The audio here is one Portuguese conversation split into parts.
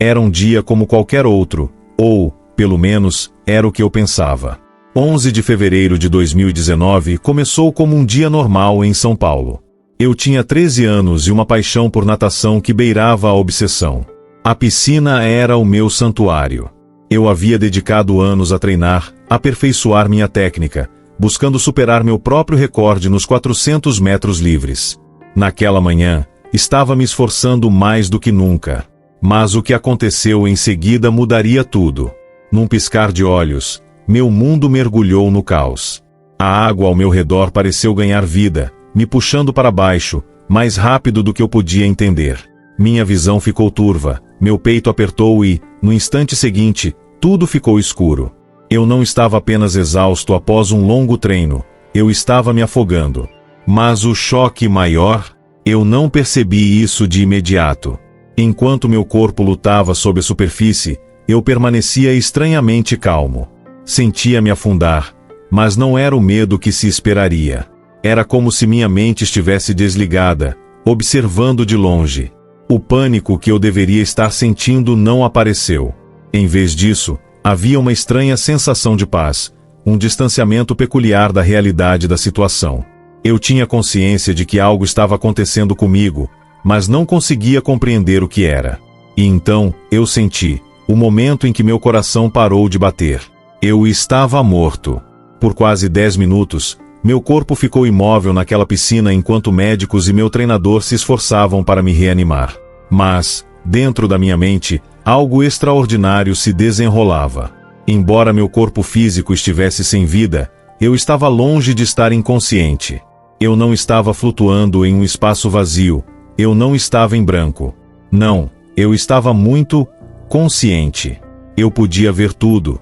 Era um dia como qualquer outro, ou, pelo menos, era o que eu pensava. 11 de fevereiro de 2019 começou como um dia normal em São Paulo. Eu tinha 13 anos e uma paixão por natação que beirava a obsessão. A piscina era o meu santuário. Eu havia dedicado anos a treinar, aperfeiçoar minha técnica, buscando superar meu próprio recorde nos 400 metros livres. Naquela manhã, estava me esforçando mais do que nunca. Mas o que aconteceu em seguida mudaria tudo. Num piscar de olhos, meu mundo mergulhou no caos. A água ao meu redor pareceu ganhar vida, me puxando para baixo, mais rápido do que eu podia entender. Minha visão ficou turva, meu peito apertou e, no instante seguinte, tudo ficou escuro. Eu não estava apenas exausto após um longo treino, eu estava me afogando. Mas o choque maior? Eu não percebi isso de imediato. Enquanto meu corpo lutava sob a superfície, eu permanecia estranhamente calmo. Sentia-me afundar, mas não era o medo que se esperaria. Era como se minha mente estivesse desligada, observando de longe. O pânico que eu deveria estar sentindo não apareceu. Em vez disso, havia uma estranha sensação de paz, um distanciamento peculiar da realidade da situação. Eu tinha consciência de que algo estava acontecendo comigo, mas não conseguia compreender o que era. E então, eu senti, o momento em que meu coração parou de bater. Eu estava morto. Por quase 10 minutos, meu corpo ficou imóvel naquela piscina enquanto médicos e meu treinador se esforçavam para me reanimar. Mas, dentro da minha mente, algo extraordinário se desenrolava. Embora meu corpo físico estivesse sem vida, eu estava longe de estar inconsciente. Eu não estava flutuando em um espaço vazio, eu não estava em branco. Não, eu estava muito consciente. Eu podia ver tudo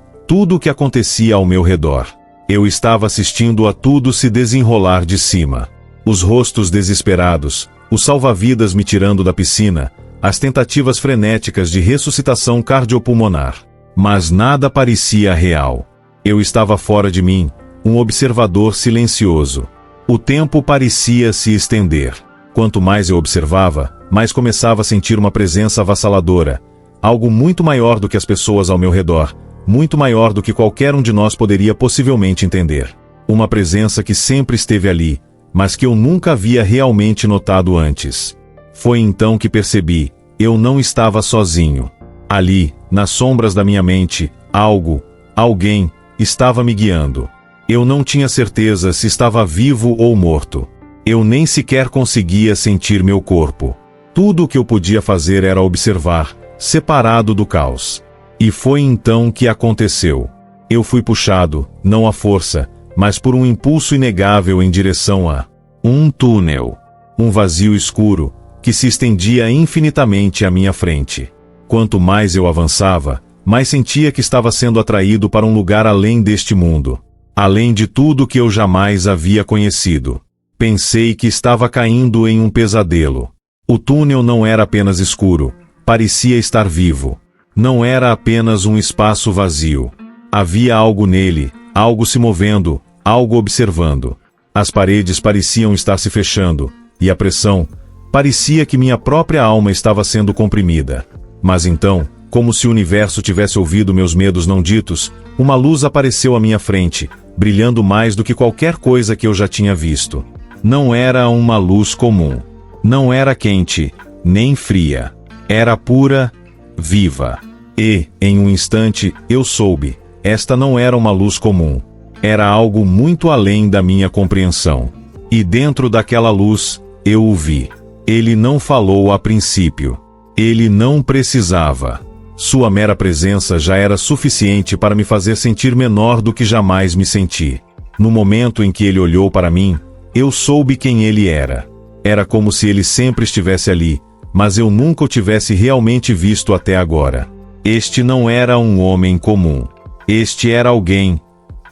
o que acontecia ao meu redor. Eu estava assistindo a tudo se desenrolar de cima. Os rostos desesperados, os salva-vidas me tirando da piscina, as tentativas frenéticas de ressuscitação cardiopulmonar. Mas nada parecia real. Eu estava fora de mim, um observador silencioso. O tempo parecia se estender. Quanto mais eu observava, mais começava a sentir uma presença avassaladora, algo muito maior do que as pessoas ao meu redor, muito maior do que qualquer um de nós poderia possivelmente entender. Uma presença que sempre esteve ali, mas que eu nunca havia realmente notado antes. Foi então que percebi, eu não estava sozinho. Ali, nas sombras da minha mente, alguém, estava me guiando. Eu não tinha certeza se estava vivo ou morto. Eu nem sequer conseguia sentir meu corpo. Tudo o que eu podia fazer era observar, separado do caos. E foi então que aconteceu. Eu fui puxado, não à força, mas por um impulso inegável em direção a um túnel. Um vazio escuro, que se estendia infinitamente à minha frente. Quanto mais eu avançava, mais sentia que estava sendo atraído para um lugar além deste mundo. Além de tudo que eu jamais havia conhecido. Pensei que estava caindo em um pesadelo. O túnel não era apenas escuro, parecia estar vivo. Não era apenas um espaço vazio. Havia algo nele, algo se movendo, algo observando. As paredes pareciam estar se fechando, e a pressão, parecia que minha própria alma estava sendo comprimida. Mas então, como se o universo tivesse ouvido meus medos não ditos, uma luz apareceu à minha frente, brilhando mais do que qualquer coisa que eu já tinha visto. Não era uma luz comum. Não era quente, nem fria. Era pura, viva. E, em um instante, eu soube, esta não era uma luz comum. Era algo muito além da minha compreensão. E dentro daquela luz, eu o vi. Ele não falou a princípio. Ele não precisava. Sua mera presença já era suficiente para me fazer sentir menor do que jamais me senti. No momento em que ele olhou para mim, eu soube quem ele era. Era como se ele sempre estivesse ali, mas eu nunca o tivesse realmente visto até agora. Este não era um homem comum. Este era alguém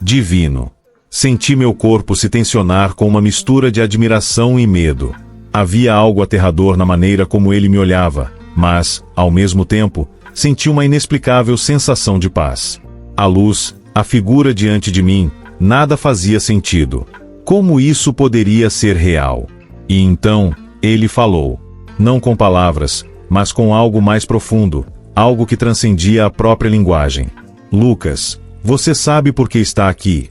divino. Senti meu corpo se tensionar com uma mistura de admiração e medo. Havia algo aterrador na maneira como ele me olhava, mas, ao mesmo tempo, senti uma inexplicável sensação de paz. A luz, a figura diante de mim, nada fazia sentido. Como isso poderia ser real? E então, ele falou. Não com palavras, mas com algo mais profundo, algo que transcendia a própria linguagem. Lucas, você sabe por que está aqui?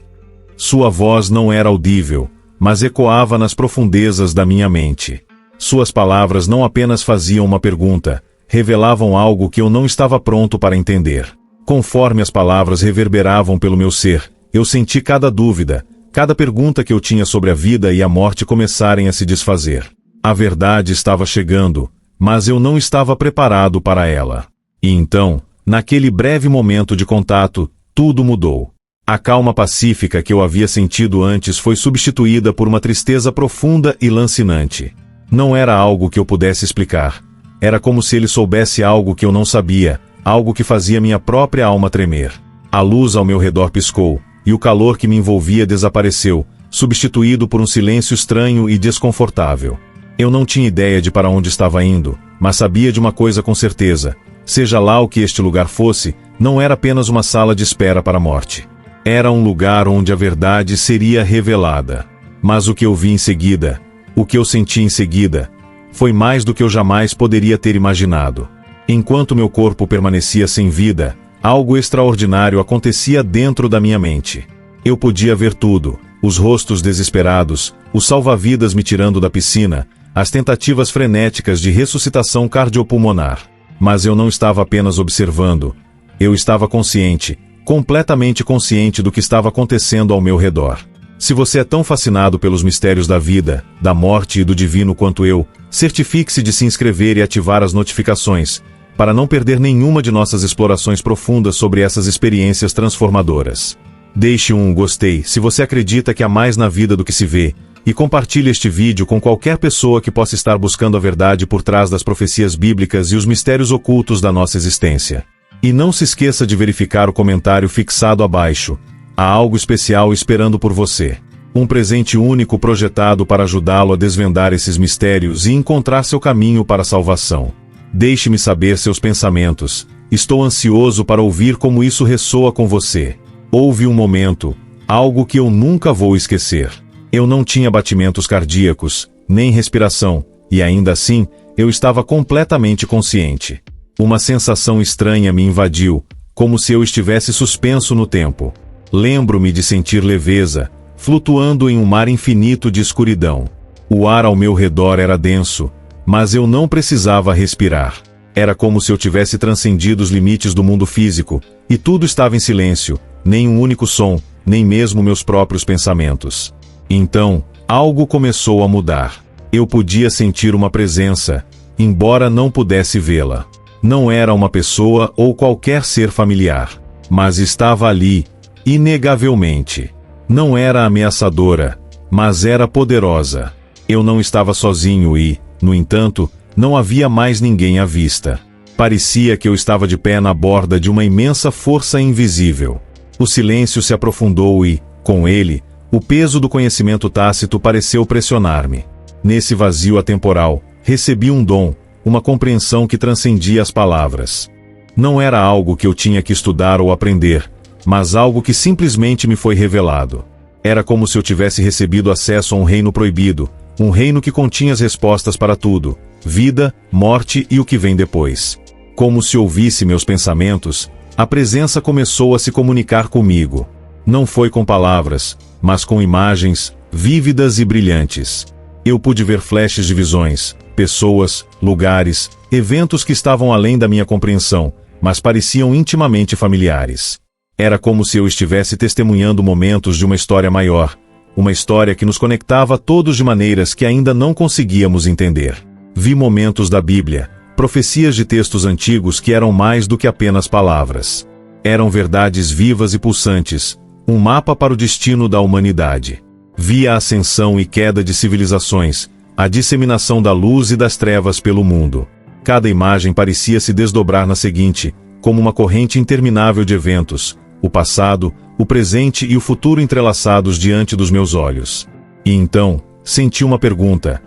Sua voz não era audível, mas ecoava nas profundezas da minha mente. Suas palavras não apenas faziam uma pergunta, revelavam algo que eu não estava pronto para entender. Conforme as palavras reverberavam pelo meu ser, eu senti cada dúvida, cada pergunta que eu tinha sobre a vida e a morte começarem a se desfazer. A verdade estava chegando, mas eu não estava preparado para ela. E então, naquele breve momento de contato, tudo mudou. A calma pacífica que eu havia sentido antes foi substituída por uma tristeza profunda e lancinante. Não era algo que eu pudesse explicar. Era como se ele soubesse algo que eu não sabia, algo que fazia minha própria alma tremer. A luz ao meu redor piscou, e o calor que me envolvia desapareceu, substituído por um silêncio estranho e desconfortável. Eu não tinha ideia de para onde estava indo, mas sabia de uma coisa com certeza: seja lá o que este lugar fosse, não era apenas uma sala de espera para a morte. Era um lugar onde a verdade seria revelada. Mas o que eu vi em seguida, o que eu senti em seguida, foi mais do que eu jamais poderia ter imaginado. Enquanto meu corpo permanecia sem vida, algo extraordinário acontecia dentro da minha mente. Eu podia ver tudo: os rostos desesperados, os salva-vidas me tirando da piscina, as tentativas frenéticas de ressuscitação cardiopulmonar. Mas eu não estava apenas observando. Eu estava consciente, completamente consciente do que estava acontecendo ao meu redor. Se você é tão fascinado pelos mistérios da vida, da morte e do divino quanto eu, certifique-se de se inscrever e ativar as notificações, para não perder nenhuma de nossas explorações profundas sobre essas experiências transformadoras. Deixe um gostei se você acredita que há mais na vida do que se vê, e compartilhe este vídeo com qualquer pessoa que possa estar buscando a verdade por trás das profecias bíblicas e os mistérios ocultos da nossa existência. E não se esqueça de verificar o comentário fixado abaixo. Há algo especial esperando por você. Um presente único projetado para ajudá-lo a desvendar esses mistérios e encontrar seu caminho para a salvação. Deixe-me saber seus pensamentos. Estou ansioso para ouvir como isso ressoa com você. Houve um momento, algo que eu nunca vou esquecer. Eu não tinha batimentos cardíacos, nem respiração, e ainda assim, eu estava completamente consciente. Uma sensação estranha me invadiu, como se eu estivesse suspenso no tempo. Lembro-me de sentir leveza, flutuando em um mar infinito de escuridão. O ar ao meu redor era denso, mas eu não precisava respirar. Era como se eu tivesse transcendido os limites do mundo físico, e tudo estava em silêncio, nem um único som, nem mesmo meus próprios pensamentos. Então, algo começou a mudar. Eu podia sentir uma presença, embora não pudesse vê-la. Não era uma pessoa ou qualquer ser familiar, mas estava ali, inegavelmente. Não era ameaçadora, mas era poderosa. Eu não estava sozinho e, no entanto, não havia mais ninguém à vista. Parecia que eu estava de pé na borda de uma imensa força invisível. O silêncio se aprofundou e, com ele, o peso do conhecimento tácito pareceu pressionar-me. Nesse vazio atemporal, recebi um dom, uma compreensão que transcendia as palavras. Não era algo que eu tinha que estudar ou aprender, mas algo que simplesmente me foi revelado. Era como se eu tivesse recebido acesso a um reino proibido, um reino que continha as respostas para tudo: vida, morte e o que vem depois. Como se ouvisse meus pensamentos, a presença começou a se comunicar comigo. Não foi com palavras, mas com imagens, vívidas e brilhantes. Eu pude ver flashes de visões, pessoas, lugares, eventos que estavam além da minha compreensão, mas pareciam intimamente familiares. Era como se eu estivesse testemunhando momentos de uma história maior, uma história que nos conectava a todos de maneiras que ainda não conseguíamos entender. Vi momentos da Bíblia, profecias de textos antigos que eram mais do que apenas palavras. Eram verdades vivas e pulsantes, um mapa para o destino da humanidade. Vi a ascensão e queda de civilizações, a disseminação da luz e das trevas pelo mundo. Cada imagem parecia se desdobrar na seguinte, como uma corrente interminável de eventos, o passado, o presente e o futuro entrelaçados diante dos meus olhos. E então, senti uma pergunta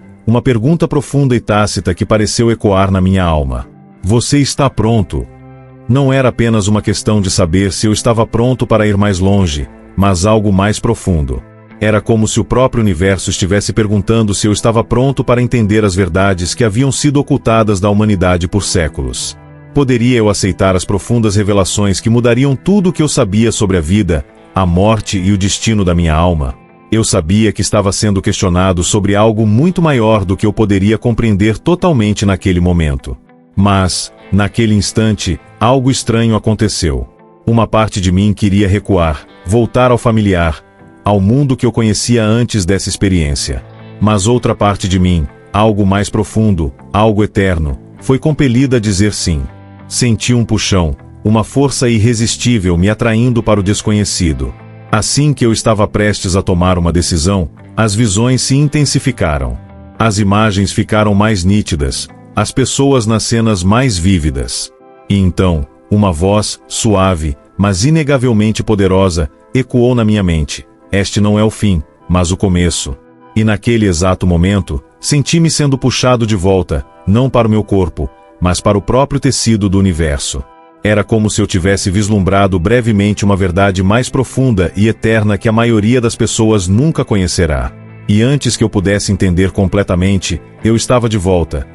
profunda e tácita que pareceu ecoar na minha alma. Você está pronto? Não era apenas uma questão de saber se eu estava pronto para ir mais longe, mas algo mais profundo. Era como se o próprio universo estivesse perguntando se eu estava pronto para entender as verdades que haviam sido ocultadas da humanidade por séculos. Poderia eu aceitar as profundas revelações que mudariam tudo o que eu sabia sobre a vida, a morte e o destino da minha alma? Eu sabia que estava sendo questionado sobre algo muito maior do que eu poderia compreender totalmente naquele momento. Mas, naquele instante, algo estranho aconteceu. Uma parte de mim queria recuar, voltar ao familiar, ao mundo que eu conhecia antes dessa experiência. Mas outra parte de mim, algo mais profundo, algo eterno, foi compelida a dizer sim. Senti um puxão, uma força irresistível me atraindo para o desconhecido. Assim que eu estava prestes a tomar uma decisão, as visões se intensificaram. As imagens ficaram mais nítidas, as pessoas nas cenas mais vívidas. E então, uma voz, suave, mas inegavelmente poderosa, ecoou na minha mente. Este não é o fim, mas o começo. E naquele exato momento, senti-me sendo puxado de volta, não para o meu corpo, mas para o próprio tecido do universo. Era como se eu tivesse vislumbrado brevemente uma verdade mais profunda e eterna que a maioria das pessoas nunca conhecerá. E antes que eu pudesse entender completamente, eu estava de volta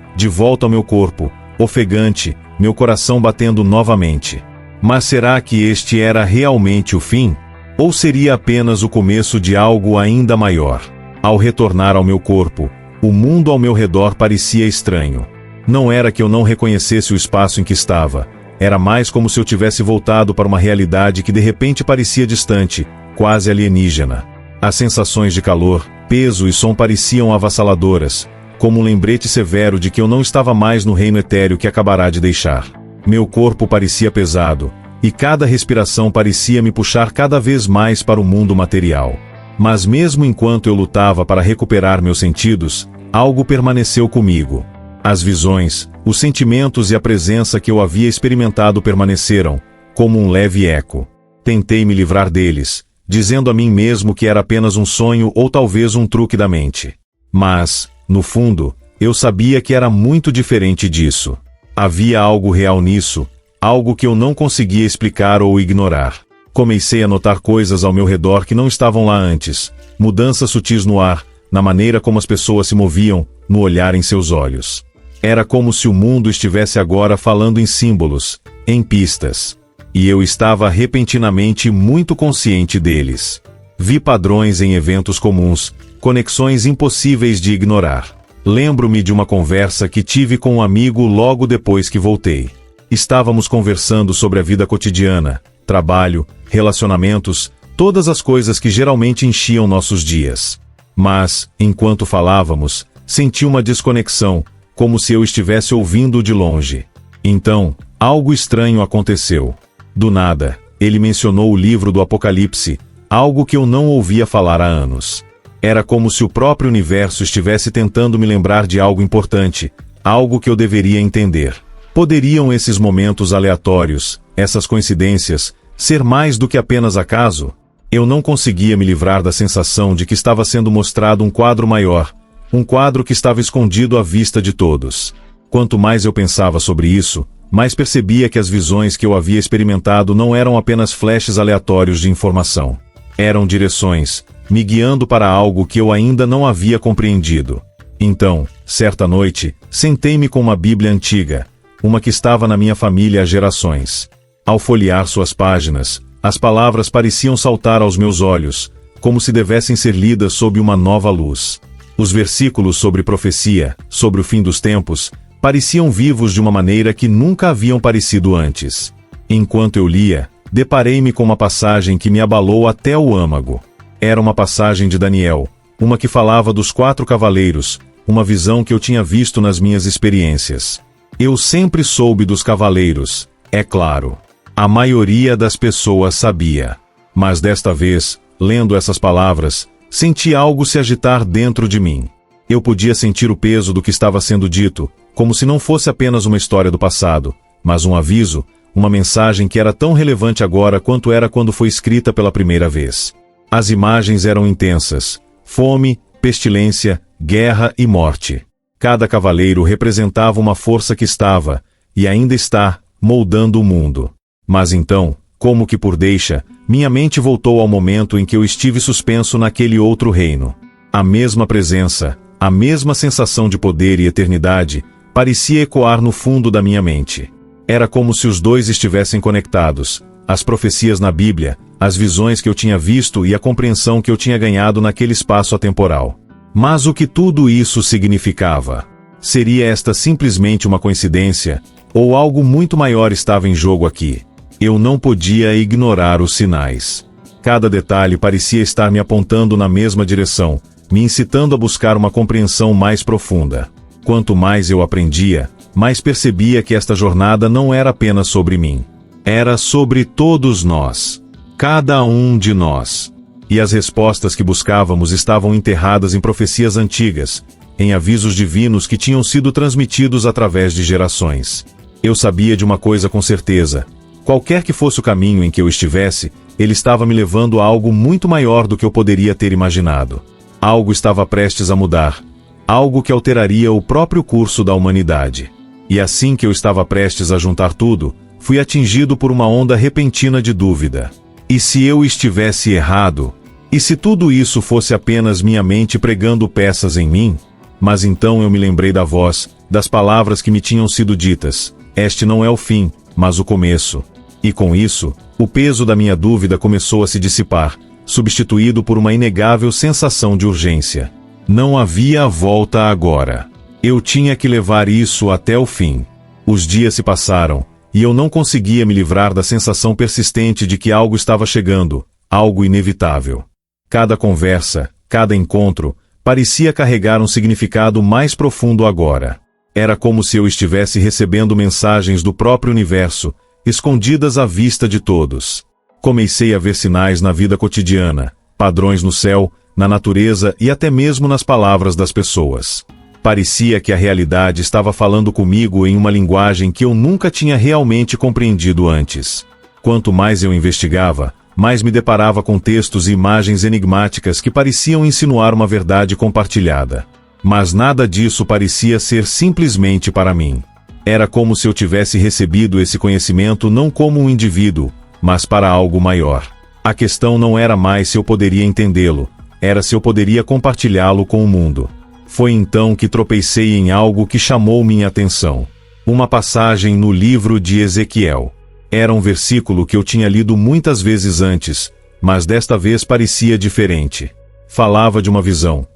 ao meu corpo, ofegante, meu coração batendo novamente. Mas será que este era realmente o fim? Ou seria apenas o começo de algo ainda maior? Ao retornar ao meu corpo, o mundo ao meu redor parecia estranho. Não era que eu não reconhecesse o espaço em que estava. Era mais como se eu tivesse voltado para uma realidade que de repente parecia distante, quase alienígena. As sensações de calor, peso e som pareciam avassaladoras, como um lembrete severo de que eu não estava mais no reino etéreo que acabará de deixar. Meu corpo parecia pesado, e cada respiração parecia me puxar cada vez mais para o mundo material. Mas mesmo enquanto eu lutava para recuperar meus sentidos, algo permaneceu comigo. As visões, os sentimentos e a presença que eu havia experimentado permaneceram, como um leve eco. Tentei me livrar deles, dizendo a mim mesmo que era apenas um sonho ou talvez um truque da mente. Mas, no fundo, eu sabia que era muito diferente disso. Havia algo real nisso, algo que eu não conseguia explicar ou ignorar. Comecei a notar coisas ao meu redor que não estavam lá antes, mudanças sutis no ar, na maneira como as pessoas se moviam, no olhar em seus olhos. Era como se o mundo estivesse agora falando em símbolos, em pistas. E eu estava repentinamente muito consciente deles. Vi padrões em eventos comuns, conexões impossíveis de ignorar. Lembro-me de uma conversa que tive com um amigo logo depois que voltei. Estávamos conversando sobre a vida cotidiana, trabalho, relacionamentos, todas as coisas que geralmente enchiam nossos dias. Mas, enquanto falávamos, senti uma desconexão, como se eu estivesse ouvindo de longe. Então, algo estranho aconteceu. Do nada, ele mencionou o livro do Apocalipse, algo que eu não ouvia falar há anos. Era como se o próprio universo estivesse tentando me lembrar de algo importante, algo que eu deveria entender. Poderiam esses momentos aleatórios, essas coincidências, ser mais do que apenas acaso? Eu não conseguia me livrar da sensação de que estava sendo mostrado um quadro maior, um quadro que estava escondido à vista de todos. Quanto mais eu pensava sobre isso, mais percebia que as visões que eu havia experimentado não eram apenas flashes aleatórios de informação. Eram direções, me guiando para algo que eu ainda não havia compreendido. Então, certa noite, sentei-me com uma Bíblia antiga, uma que estava na minha família há gerações. Ao folhear suas páginas, as palavras pareciam saltar aos meus olhos, como se devessem ser lidas sob uma nova luz. Os versículos sobre profecia, sobre o fim dos tempos, pareciam vivos de uma maneira que nunca haviam parecido antes. Enquanto eu lia, deparei-me com uma passagem que me abalou até o âmago. Era uma passagem de Daniel, uma que falava dos 4 cavaleiros, uma visão que eu tinha visto nas minhas experiências. Eu sempre soube dos cavaleiros, é claro. A maioria das pessoas sabia. Mas desta vez, lendo essas palavras, senti algo se agitar dentro de mim. Eu podia sentir o peso do que estava sendo dito, como se não fosse apenas uma história do passado, mas um aviso, uma mensagem que era tão relevante agora quanto era quando foi escrita pela primeira vez. As imagens eram intensas: fome, pestilência, guerra e morte. Cada cavaleiro representava uma força que estava, e ainda está, moldando o mundo. Mas então, como que por deixa, minha mente voltou ao momento em que eu estive suspenso naquele outro reino. A mesma presença, a mesma sensação de poder e eternidade, parecia ecoar no fundo da minha mente. Era como se os dois estivessem conectados, as profecias na Bíblia, as visões que eu tinha visto e a compreensão que eu tinha ganhado naquele espaço atemporal. Mas o que tudo isso significava? Seria esta simplesmente uma coincidência, ou algo muito maior estava em jogo aqui? Eu não podia ignorar os sinais. Cada detalhe parecia estar me apontando na mesma direção, me incitando a buscar uma compreensão mais profunda. Quanto mais eu aprendia, mais percebia que esta jornada não era apenas sobre mim. Era sobre todos nós. Cada um de nós. E as respostas que buscávamos estavam enterradas em profecias antigas, em avisos divinos que tinham sido transmitidos através de gerações. Eu sabia de uma coisa com certeza. Qualquer que fosse o caminho em que eu estivesse, ele estava me levando a algo muito maior do que eu poderia ter imaginado. Algo estava prestes a mudar. Algo que alteraria o próprio curso da humanidade. E assim que eu estava prestes a juntar tudo, fui atingido por uma onda repentina de dúvida. E se eu estivesse errado? E se tudo isso fosse apenas minha mente pregando peças em mim? Mas então eu me lembrei da voz, das palavras que me tinham sido ditas. Este não é o fim, mas o começo. E com isso, o peso da minha dúvida começou a se dissipar, substituído por uma inegável sensação de urgência. Não havia volta agora. Eu tinha que levar isso até o fim. Os dias se passaram, e eu não conseguia me livrar da sensação persistente de que algo estava chegando, algo inevitável. Cada conversa, cada encontro, parecia carregar um significado mais profundo agora. Era como se eu estivesse recebendo mensagens do próprio universo, escondidas à vista de todos. Comecei a ver sinais na vida cotidiana, padrões no céu, na natureza e até mesmo nas palavras das pessoas. Parecia que a realidade estava falando comigo em uma linguagem que eu nunca tinha realmente compreendido antes. Quanto mais eu investigava, mais me deparava com textos e imagens enigmáticas que pareciam insinuar uma verdade compartilhada. Mas nada disso parecia ser simplesmente para mim. Era como se eu tivesse recebido esse conhecimento não como um indivíduo, mas para algo maior. A questão não era mais se eu poderia entendê-lo, era se eu poderia compartilhá-lo com o mundo. Foi então que tropecei em algo que chamou minha atenção. Uma passagem no livro de Ezequiel. Era um versículo que eu tinha lido muitas vezes antes, mas desta vez parecia diferente. Falava de uma visão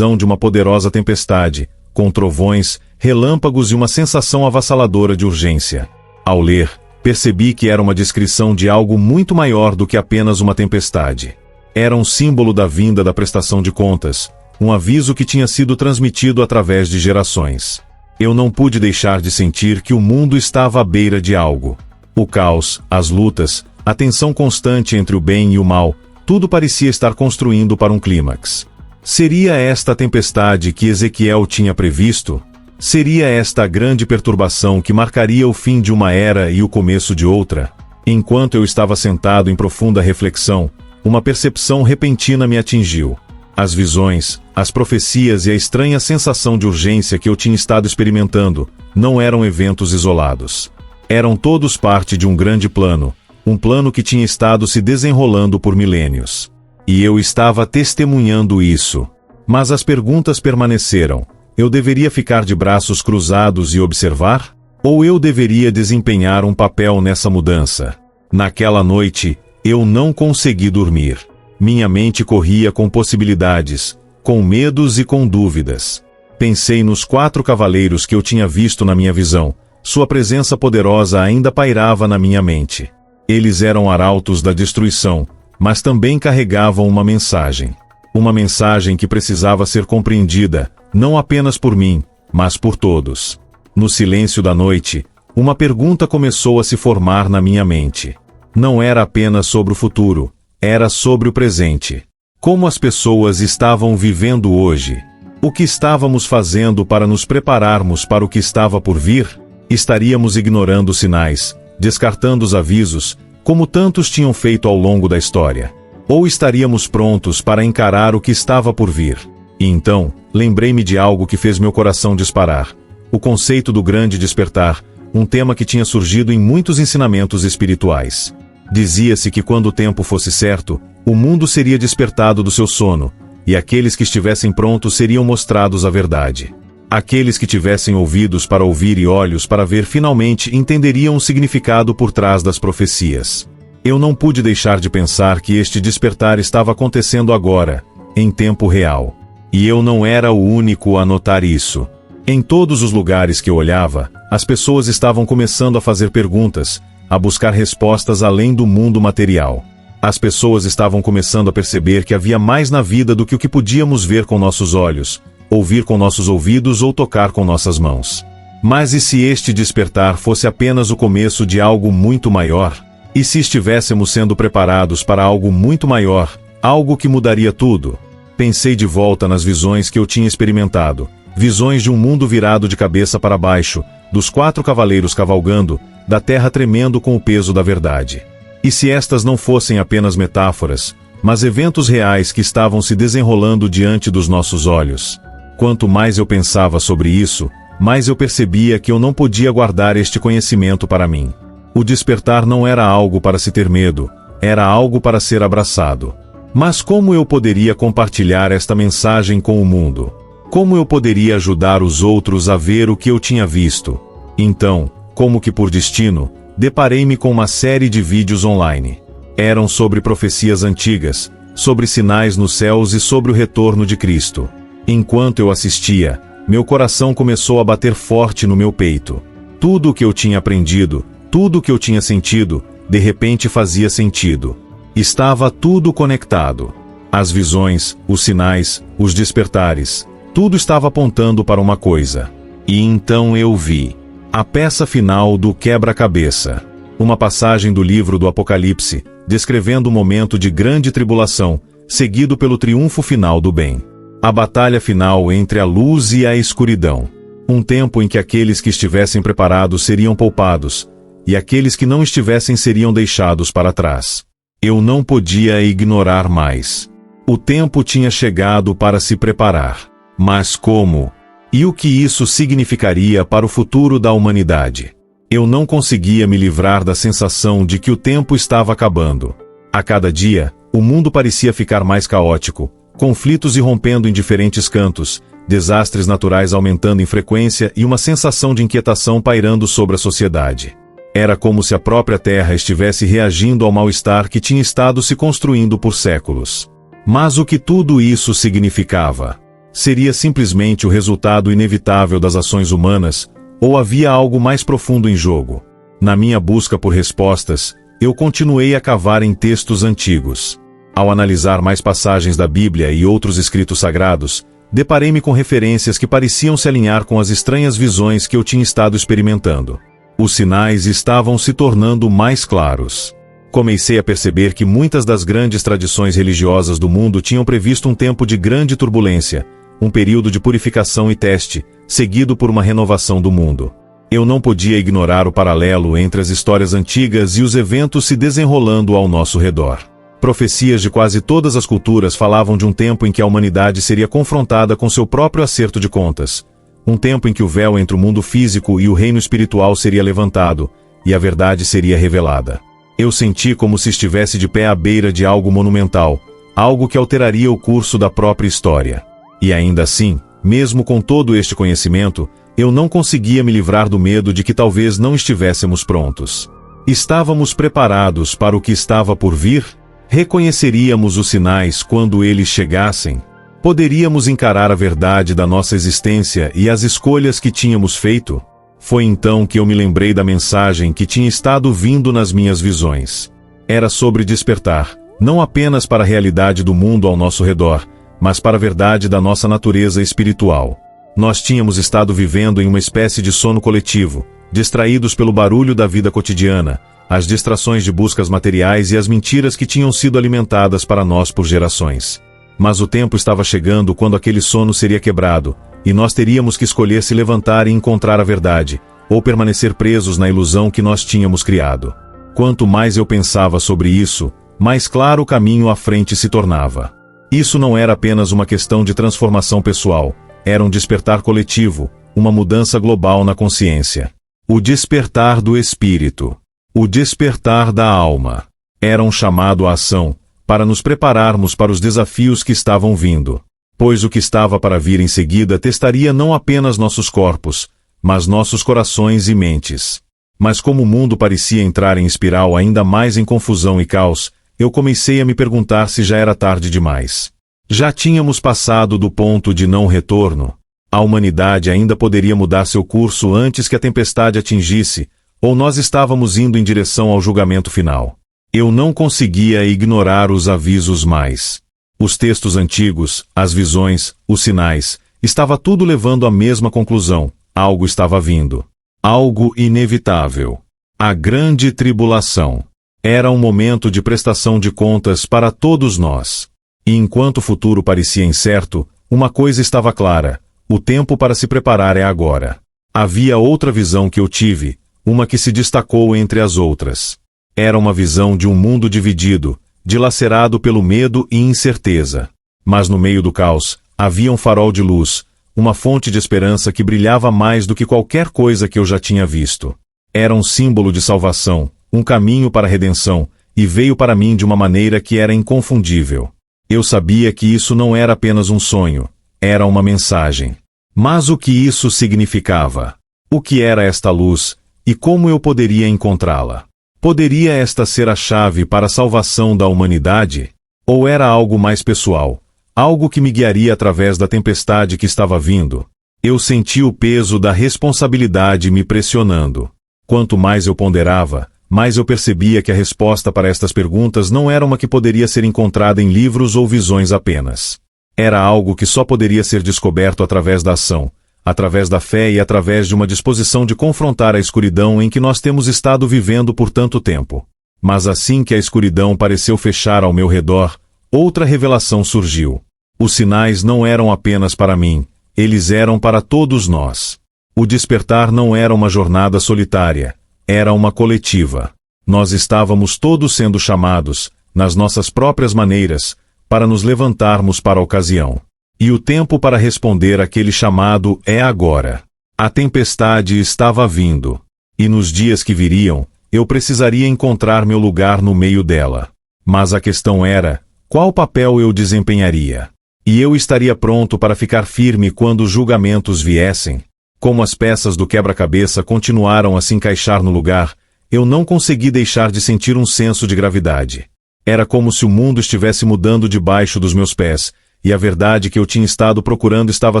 de uma poderosa tempestade, com trovões, relâmpagos e uma sensação avassaladora de urgência. Ao ler, percebi que era uma descrição de algo muito maior do que apenas uma tempestade. Era um símbolo da vinda da prestação de contas, um aviso que tinha sido transmitido através de gerações. Eu não pude deixar de sentir que o mundo estava à beira de algo. O caos, as lutas, a tensão constante entre o bem e o mal, tudo parecia estar construindo para um clímax. Seria esta a tempestade que Ezequiel tinha previsto? Seria esta a grande perturbação que marcaria o fim de uma era e o começo de outra? Enquanto eu estava sentado em profunda reflexão, uma percepção repentina me atingiu. As visões, as profecias e a estranha sensação de urgência que eu tinha estado experimentando não eram eventos isolados. Eram todos parte de um grande plano, um plano que tinha estado se desenrolando por milênios. E eu estava testemunhando isso. Mas as perguntas permaneceram. Eu deveria ficar de braços cruzados e observar? Ou eu deveria desempenhar um papel nessa mudança? Naquela noite, eu não consegui dormir. Minha mente corria com possibilidades, com medos e com dúvidas. Pensei nos 4 cavaleiros que eu tinha visto na minha visão. Sua presença poderosa ainda pairava na minha mente. Eles eram arautos da destruição, mas também carregavam uma mensagem. Uma mensagem que precisava ser compreendida, não apenas por mim, mas por todos. No silêncio da noite, uma pergunta começou a se formar na minha mente. Não era apenas sobre o futuro, era sobre o presente. Como as pessoas estavam vivendo hoje? O que estávamos fazendo para nos prepararmos para o que estava por vir? Estaríamos ignorando os sinais, descartando os avisos, como tantos tinham feito ao longo da história. Ou estaríamos prontos para encarar o que estava por vir? E então, lembrei-me de algo que fez meu coração disparar. O conceito do grande despertar, um tema que tinha surgido em muitos ensinamentos espirituais. Dizia-se que quando o tempo fosse certo, o mundo seria despertado do seu sono, e aqueles que estivessem prontos seriam mostrados a verdade. Aqueles que tivessem ouvidos para ouvir e olhos para ver finalmente entenderiam o significado por trás das profecias. Eu não pude deixar de pensar que este despertar estava acontecendo agora, em tempo real. E eu não era o único a notar isso. Em todos os lugares que eu olhava, as pessoas estavam começando a fazer perguntas, a buscar respostas além do mundo material. As pessoas estavam começando a perceber que havia mais na vida do que o que podíamos ver com nossos olhos, ouvir com nossos ouvidos ou tocar com nossas mãos. Mas e se este despertar fosse apenas o começo de algo muito maior? E se estivéssemos sendo preparados para algo muito maior, algo que mudaria tudo? Pensei de volta nas visões que eu tinha experimentado, visões de um mundo virado de cabeça para baixo, dos 4 cavaleiros cavalgando, da terra tremendo com o peso da verdade. E se estas não fossem apenas metáforas, mas eventos reais que estavam se desenrolando diante dos nossos olhos? Quanto mais eu pensava sobre isso, mais eu percebia que eu não podia guardar este conhecimento para mim. O despertar não era algo para se ter medo, era algo para ser abraçado. Mas como eu poderia compartilhar esta mensagem com o mundo? Como eu poderia ajudar os outros a ver o que eu tinha visto? Então, como que por destino, deparei-me com uma série de vídeos online. Eram sobre profecias antigas, sobre sinais nos céus e sobre o retorno de Cristo. Enquanto eu assistia, meu coração começou a bater forte no meu peito. Tudo o que eu tinha aprendido, tudo o que eu tinha sentido, de repente fazia sentido. Estava tudo conectado. As visões, os sinais, os despertares, tudo estava apontando para uma coisa. E então eu vi a peça final do quebra-cabeça. Uma passagem do livro do Apocalipse, descrevendo o momento de grande tribulação, seguido pelo triunfo final do bem. A batalha final entre a luz e a escuridão. Um tempo em que aqueles que estivessem preparados seriam poupados, e aqueles que não estivessem seriam deixados para trás. Eu não podia ignorar mais. O tempo tinha chegado para se preparar. Mas como? E o que isso significaria para o futuro da humanidade? Eu não conseguia me livrar da sensação de que o tempo estava acabando. A cada dia, o mundo parecia ficar mais caótico, conflitos irrompendo em diferentes cantos, desastres naturais aumentando em frequência e uma sensação de inquietação pairando sobre a sociedade. Era como se a própria Terra estivesse reagindo ao mal-estar que tinha estado se construindo por séculos. Mas o que tudo isso significava? Seria simplesmente o resultado inevitável das ações humanas, ou havia algo mais profundo em jogo? Na minha busca por respostas, eu continuei a cavar em textos antigos. Ao analisar mais passagens da Bíblia e outros escritos sagrados, deparei-me com referências que pareciam se alinhar com as estranhas visões que eu tinha estado experimentando. Os sinais estavam se tornando mais claros. Comecei a perceber que muitas das grandes tradições religiosas do mundo tinham previsto um tempo de grande turbulência, um período de purificação e teste, seguido por uma renovação do mundo. Eu não podia ignorar o paralelo entre as histórias antigas e os eventos se desenrolando ao nosso redor. Profecias de quase todas as culturas falavam de um tempo em que a humanidade seria confrontada com seu próprio acerto de contas. Um tempo em que o véu entre o mundo físico e o reino espiritual seria levantado, e a verdade seria revelada. Eu senti como se estivesse de pé à beira de algo monumental, algo que alteraria o curso da própria história. E ainda assim, mesmo com todo este conhecimento, eu não conseguia me livrar do medo de que talvez não estivéssemos prontos. Estávamos preparados para o que estava por vir? Reconheceríamos os sinais quando eles chegassem? Poderíamos encarar a verdade da nossa existência e as escolhas que tínhamos feito? Foi então que eu me lembrei da mensagem que tinha estado vindo nas minhas visões. Era sobre despertar, não apenas para a realidade do mundo ao nosso redor, mas para a verdade da nossa natureza espiritual. Nós tínhamos estado vivendo em uma espécie de sono coletivo, distraídos pelo barulho da vida cotidiana, as distrações de buscas materiais e as mentiras que tinham sido alimentadas para nós por gerações. Mas o tempo estava chegando quando aquele sono seria quebrado, e nós teríamos que escolher se levantar e encontrar a verdade, ou permanecer presos na ilusão que nós tínhamos criado. Quanto mais eu pensava sobre isso, mais claro o caminho à frente se tornava. Isso não era apenas uma questão de transformação pessoal, era um despertar coletivo, uma mudança global na consciência. O despertar do espírito. O despertar da alma. Era um chamado à ação, para nos prepararmos para os desafios que estavam vindo. pois o que estava para vir em seguida testaria não apenas nossos corpos, mas nossos corações e mentes. Mas como o mundo parecia entrar em espiral ainda mais em confusão e caos, eu comecei a me perguntar se já era tarde demais. Já tínhamos passado do ponto de não retorno? A humanidade ainda poderia mudar seu curso antes que a tempestade atingisse, ou nós estávamos indo em direção ao julgamento final? Eu não conseguia ignorar os avisos mais. Os textos antigos, as visões, os sinais, estava tudo levando à mesma conclusão: algo estava vindo. Algo inevitável. A grande tribulação. Era um momento de prestação de contas para todos nós. E enquanto o futuro parecia incerto, uma coisa estava clara: o tempo para se preparar é agora. Havia outra visão que eu tive, uma que se destacou entre as outras. Era uma visão de um mundo dividido, dilacerado pelo medo e incerteza. Mas no meio do caos, havia um farol de luz, uma fonte de esperança que brilhava mais do que qualquer coisa que eu já tinha visto. Era um símbolo de salvação, um caminho para a redenção, e veio para mim de uma maneira que era inconfundível. Eu sabia que isso não era apenas um sonho, era uma mensagem. Mas o que isso significava? O que era esta luz, e como eu poderia encontrá-la? Poderia esta ser a chave para a salvação da humanidade? Ou era algo mais pessoal, algo que me guiaria através da tempestade que estava vindo? Eu senti o peso da responsabilidade me pressionando. Quanto mais eu ponderava, mais eu percebia que a resposta para estas perguntas não era uma que poderia ser encontrada em livros ou visões apenas. Era algo que só poderia ser descoberto através da ação, através da fé e através de uma disposição de confrontar a escuridão em que nós temos estado vivendo por tanto tempo. Mas assim que a escuridão pareceu fechar ao meu redor, outra revelação surgiu. Os sinais não eram apenas para mim, eles eram para todos nós. O despertar não era uma jornada solitária, era uma coletiva. Nós estávamos todos sendo chamados, nas nossas próprias maneiras, para nos levantarmos para a ocasião. E o tempo para responder aquele chamado é agora. A tempestade estava vindo. E nos dias que viriam, eu precisaria encontrar meu lugar no meio dela. Mas a questão era, qual papel eu desempenharia? E eu estaria pronto para ficar firme quando os julgamentos viessem? Como as peças do quebra-cabeça continuaram a se encaixar no lugar, eu não consegui deixar de sentir um senso de gravidade. Era como se o mundo estivesse mudando debaixo dos meus pés, e a verdade que eu tinha estado procurando estava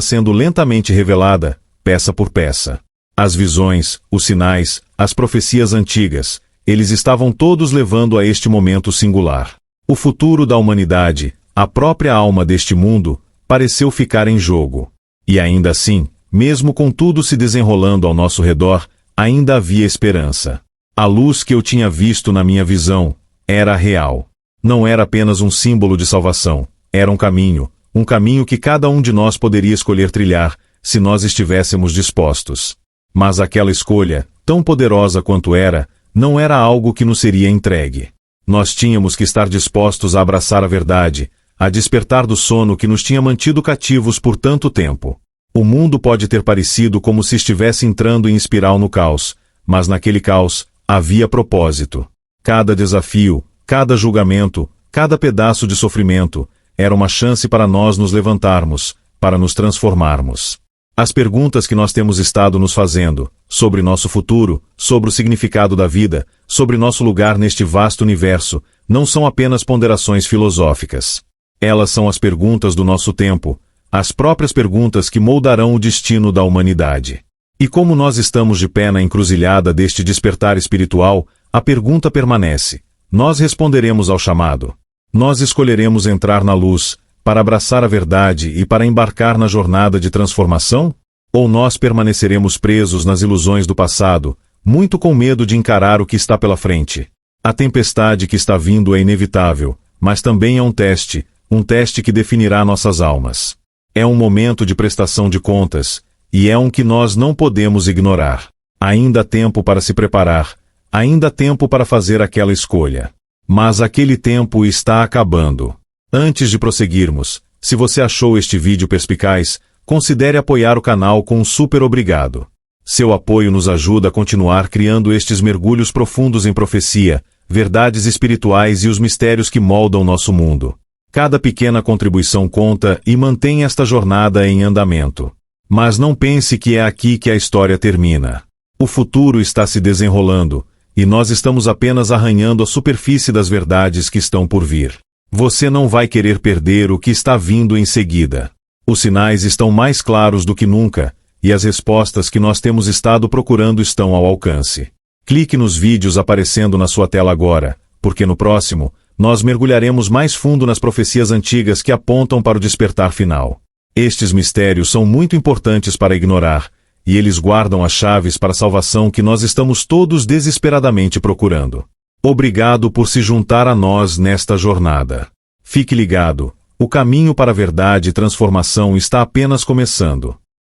sendo lentamente revelada, peça por peça. As visões, os sinais, as profecias antigas, eles estavam todos levando a este momento singular. O futuro da humanidade, a própria alma deste mundo, pareceu ficar em jogo. E ainda assim, mesmo com tudo se desenrolando ao nosso redor, ainda havia esperança. A luz que eu tinha visto na minha visão era real. Não era apenas um símbolo de salvação, era um caminho que cada um de nós poderia escolher trilhar, se nós estivéssemos dispostos. Mas aquela escolha, tão poderosa quanto era, não era algo que nos seria entregue. Nós tínhamos que estar dispostos a abraçar a verdade, a despertar do sono que nos tinha mantido cativos por tanto tempo. O mundo pode ter parecido como se estivesse entrando em espiral no caos, mas naquele caos havia propósito. Cada desafio, cada julgamento, cada pedaço de sofrimento, era uma chance para nós nos levantarmos, para nos transformarmos. As perguntas que nós temos estado nos fazendo, sobre nosso futuro, sobre o significado da vida, sobre nosso lugar neste vasto universo, não são apenas ponderações filosóficas. Elas são as perguntas do nosso tempo, as próprias perguntas que moldarão o destino da humanidade. E como nós estamos de pé na encruzilhada deste despertar espiritual, a pergunta permanece: nós responderemos ao chamado? Nós escolheremos entrar na luz, para abraçar a verdade e para embarcar na jornada de transformação? Ou nós permaneceremos presos nas ilusões do passado, muito com medo de encarar o que está pela frente? A tempestade que está vindo é inevitável, mas também é um teste que definirá nossas almas. É um momento de prestação de contas, e é um que nós não podemos ignorar. Ainda há tempo para se preparar, ainda há tempo para fazer aquela escolha. Mas aquele tempo está acabando. Antes de prosseguirmos, se você achou este vídeo perspicaz, considere apoiar o canal com um super obrigado. Seu apoio nos ajuda a continuar criando estes mergulhos profundos em profecia, verdades espirituais e os mistérios que moldam nosso mundo. Cada pequena contribuição conta e mantém esta jornada em andamento. Mas não pense que é aqui que a história termina. O futuro está se desenrolando, e nós estamos apenas arranhando a superfície das verdades que estão por vir. Você não vai querer perder o que está vindo em seguida. Os sinais estão mais claros do que nunca, e as respostas que nós temos estado procurando estão ao alcance. Clique nos vídeos aparecendo na sua tela agora, porque no próximo, nós mergulharemos mais fundo nas profecias antigas que apontam para o despertar final. Estes mistérios são muito importantes para ignorar, e eles guardam as chaves para a salvação que nós estamos todos desesperadamente procurando. Obrigado por se juntar a nós nesta jornada. Fique ligado, o caminho para a verdade e transformação está apenas começando.